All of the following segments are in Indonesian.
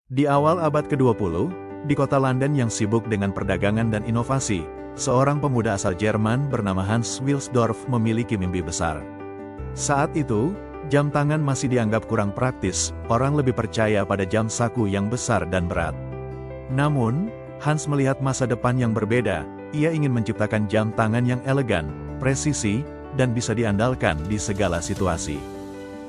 Di awal abad ke-20, di kota London yang sibuk dengan perdagangan dan inovasi, seorang pemuda asal Jerman bernama Hans Wilsdorf memiliki mimpi besar. Saat itu, jam tangan masih dianggap kurang praktis, orang lebih percaya pada jam saku yang besar dan berat. Namun, Hans melihat masa depan yang berbeda, ia ingin menciptakan jam tangan yang elegan, presisi, dan bisa diandalkan di segala situasi.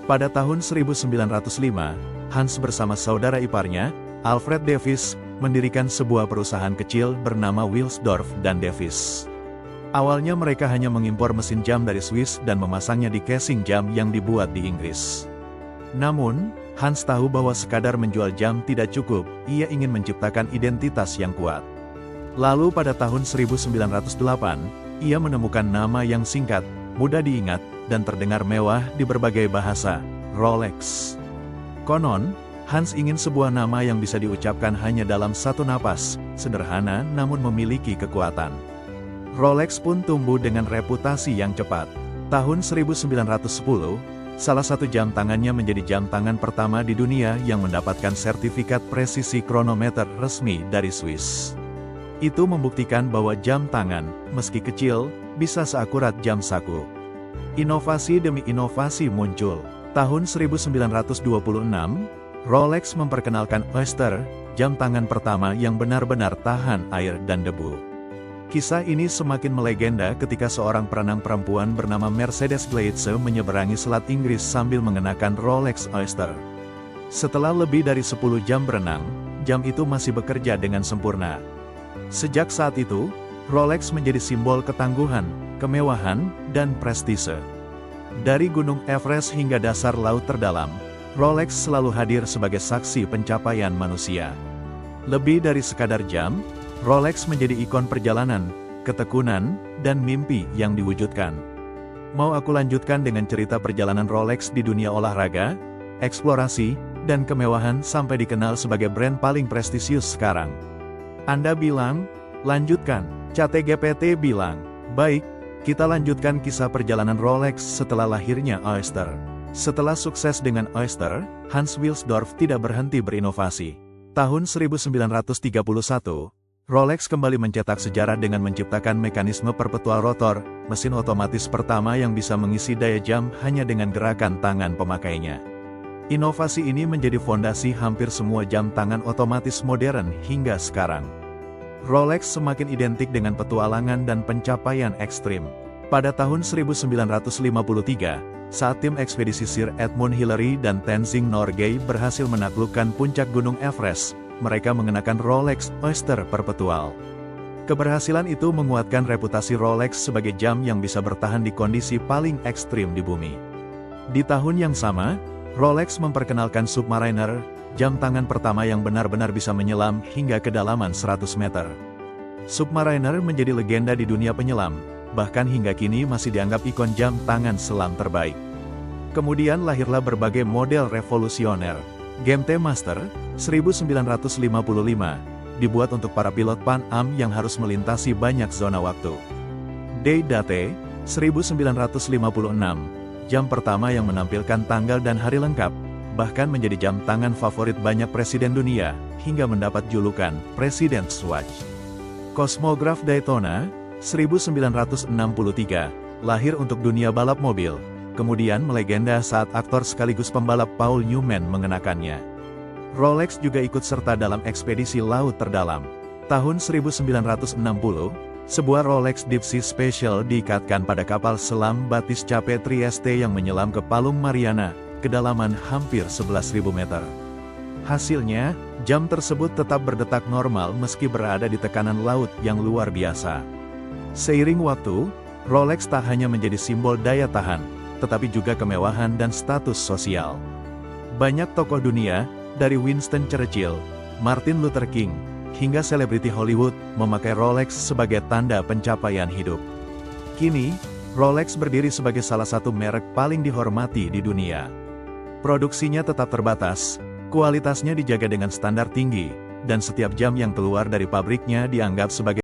Pada tahun 1905, Hans bersama saudara iparnya, Alfred Davis, mendirikan sebuah perusahaan kecil bernama Wilsdorf dan Davis. Awalnya mereka hanya mengimpor mesin jam dari Swiss dan memasangnya di casing jam yang dibuat di Inggris. Namun, Hans tahu bahwa sekadar menjual jam tidak cukup, ia ingin menciptakan identitas yang kuat. Lalu pada tahun 1908, ia menemukan nama yang singkat, mudah diingat, dan terdengar mewah di berbagai bahasa, Rolex. Konon, Hans ingin sebuah nama yang bisa diucapkan hanya dalam satu napas, sederhana namun memiliki kekuatan. Rolex pun tumbuh dengan reputasi yang cepat. Tahun 1910, salah satu jam tangannya menjadi jam tangan pertama di dunia yang mendapatkan sertifikat presisi kronometer resmi dari Swiss. Itu membuktikan bahwa jam tangan, meski kecil, bisa seakurat jam saku. Inovasi demi inovasi muncul. Tahun 1926, Rolex memperkenalkan Oyster, jam tangan pertama yang benar-benar tahan air dan debu. Kisah ini semakin melegenda ketika seorang perenang perempuan bernama Mercedes Gleitze menyeberangi Selat Inggris sambil mengenakan Rolex Oyster. Setelah lebih dari 10 jam berenang, jam itu masih bekerja dengan sempurna. Sejak saat itu, Rolex menjadi simbol ketangguhan, kemewahan, dan prestise. Dari Gunung Everest hingga dasar laut terdalam, Rolex selalu hadir sebagai saksi pencapaian manusia. Lebih dari sekadar jam, Rolex menjadi ikon perjalanan, ketekunan, dan mimpi yang diwujudkan. Mau aku lanjutkan dengan cerita perjalanan Rolex di dunia olahraga, eksplorasi, dan kemewahan sampai dikenal sebagai brand paling prestisius sekarang. Anda bilang, lanjutkan. ChatGPT bilang, baik, kita lanjutkan kisah perjalanan Rolex setelah lahirnya Oyster. Setelah sukses dengan Oyster, Hans Wilsdorf tidak berhenti berinovasi. Tahun 1931, Rolex kembali mencetak sejarah dengan menciptakan mekanisme perpetual rotor, mesin otomatis pertama yang bisa mengisi daya jam hanya dengan gerakan tangan pemakainya. Inovasi ini menjadi fondasi hampir semua jam tangan otomatis modern hingga sekarang. Rolex semakin identik dengan petualangan dan pencapaian ekstrim. Pada tahun 1953, saat tim ekspedisi Sir Edmund Hillary dan Tenzing Norgay berhasil menaklukkan puncak Gunung Everest, mereka mengenakan Rolex Oyster Perpetual. Keberhasilan itu menguatkan reputasi Rolex sebagai jam yang bisa bertahan di kondisi paling ekstrim di bumi. Di tahun yang sama, Rolex memperkenalkan Submariner, jam tangan pertama yang benar-benar bisa menyelam hingga kedalaman 100 meter. Submariner menjadi legenda di dunia penyelam, bahkan hingga kini masih dianggap ikon jam tangan selam terbaik. Kemudian lahirlah berbagai model revolusioner. GMT Master, 1955, dibuat untuk para pilot Pan Am yang harus melintasi banyak zona waktu. Day-Date, 1956, jam pertama yang menampilkan tanggal dan hari lengkap, bahkan menjadi jam tangan favorit banyak presiden dunia, hingga mendapat julukan President's Watch. Cosmograph Daytona, 1963, lahir untuk dunia balap mobil, kemudian melegenda saat aktor sekaligus pembalap Paul Newman mengenakannya. Rolex juga ikut serta dalam ekspedisi laut terdalam. Tahun 1960, sebuah Rolex Deep Sea Special diikatkan pada kapal selam Batis Cape Trieste yang menyelam ke Palung Mariana, kedalaman hampir 11.000 meter. Hasilnya, jam tersebut tetap berdetak normal meski berada di tekanan laut yang luar biasa. Seiring waktu, Rolex tak hanya menjadi simbol daya tahan, tetapi juga kemewahan dan status sosial. Banyak tokoh dunia, dari Winston Churchill, Martin Luther King, hingga selebriti Hollywood, memakai Rolex sebagai tanda pencapaian hidup. Kini, Rolex berdiri sebagai salah satu merek paling dihormati di dunia. Produksinya tetap terbatas, kualitasnya dijaga dengan standar tinggi, dan setiap jam yang keluar dari pabriknya dianggap sebagai